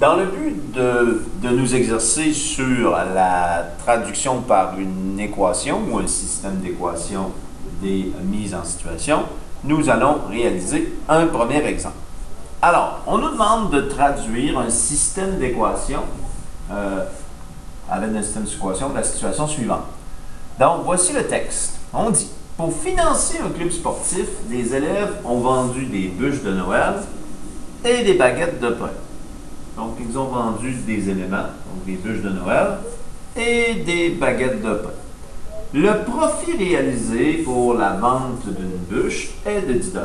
Dans le but de nous exercer sur la traduction par une équation ou un système d'équations des mises en situation, nous allons réaliser un premier exemple. Alors, on nous demande de traduire un système d'équations avec un système d'équations de la situation suivante. Donc, voici le texte. On dit, pour financer un club sportif, les élèves ont vendu des bûches de Noël et des baguettes de pain. Donc, ils ont vendu des éléments, donc des bûches de Noël et des baguettes de pain. Le profit réalisé pour la vente d'une bûche est de 10 $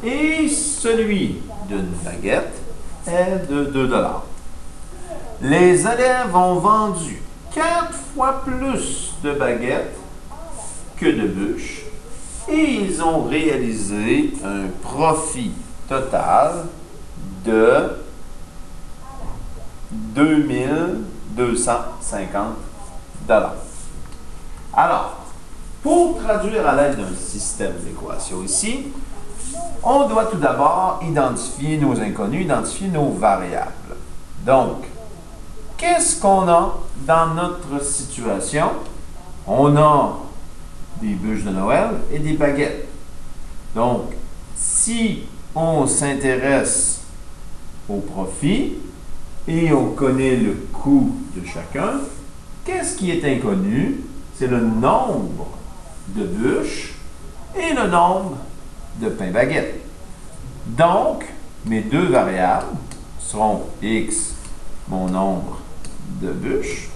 et celui d'une baguette est de 2 $. Les élèves ont vendu 4 fois plus de baguettes que de bûches et ils ont réalisé un profit total de 2250 $. Alors, pour traduire à l'aide d'un système d'équation ici, on doit tout d'abord identifier nos inconnus, identifier nos variables. Donc, qu'est-ce qu'on a dans notre situation? On a des bûches de Noël et des baguettes. Donc, si on s'intéresse au profit et on connaît le coût de chacun, qu'est-ce qui est inconnu? C'est le nombre de bûches et le nombre de pains baguettes. Donc, mes deux variables seront x, mon nombre de bûches,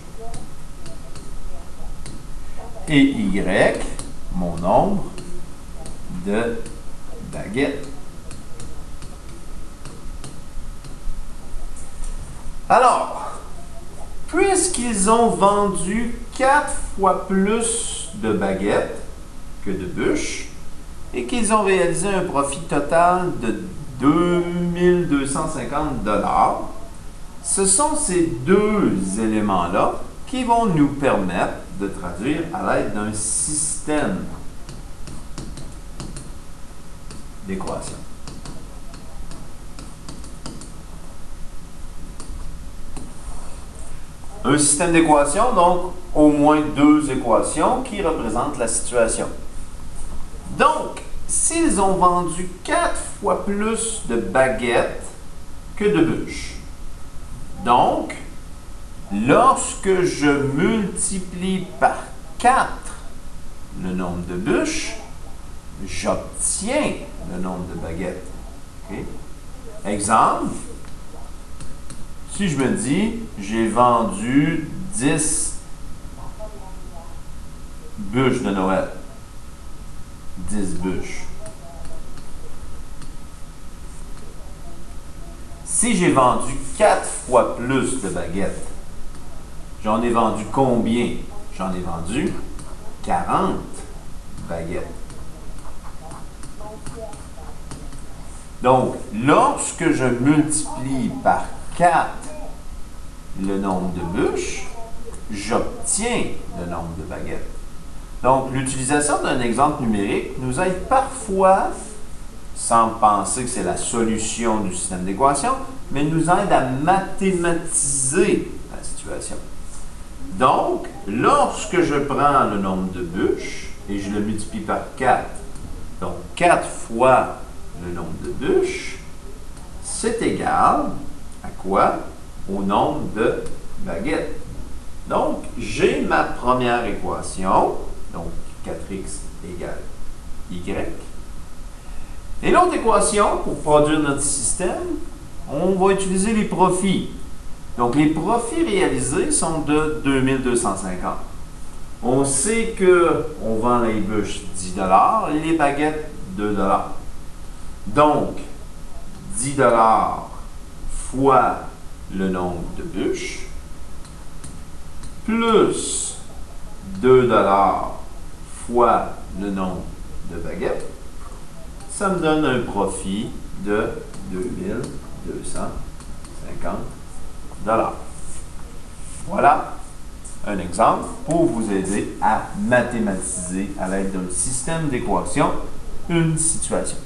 et y, mon nombre de baguettes. Alors, puisqu'ils ont vendu 4 fois plus de baguettes que de bûches et qu'ils ont réalisé un profit total de 2250 $, ce sont ces deux éléments-là qui vont nous permettre de traduire à l'aide d'un système d'équations. Un système d'équations, donc au moins deux équations qui représentent la situation. Donc, s'ils ont vendu 4 fois plus de baguettes que de bûches, donc, lorsque je multiplie par 4 le nombre de bûches, j'obtiens le nombre de baguettes. Okay? Exemple, si je me dis, j'ai vendu 10 bûches de Noël. 10 bûches. Si j'ai vendu 4 fois plus de baguettes, j'en ai vendu combien? J'en ai vendu 40 baguettes. Donc, lorsque je multiplie par 4 le nombre de bûches, j'obtiens le nombre de baguettes. Donc, l'utilisation d'un exemple numérique nous aide parfois, sans penser que c'est la solution du système d'équation, mais nous aide à mathématiser la situation. Donc, lorsque je prends le nombre de bûches et je le multiplie par 4, donc 4 fois le nombre de bûches, c'est égal à quoi? Au nombre de baguettes. Donc, j'ai ma première équation, donc 4x égale y. Et l'autre équation, pour produire notre système, on va utiliser les profits. Donc, les profits réalisés sont de 2250. On sait qu'on vend les bûches 10 $ et les baguettes 2 $. Donc, 10 $ fois le nombre de bûches, plus 2 $ fois le nombre de baguettes, ça me donne un profit de 2250 $. Voilà un exemple pour vous aider à mathématiser à l'aide d'un système d'équations une situation.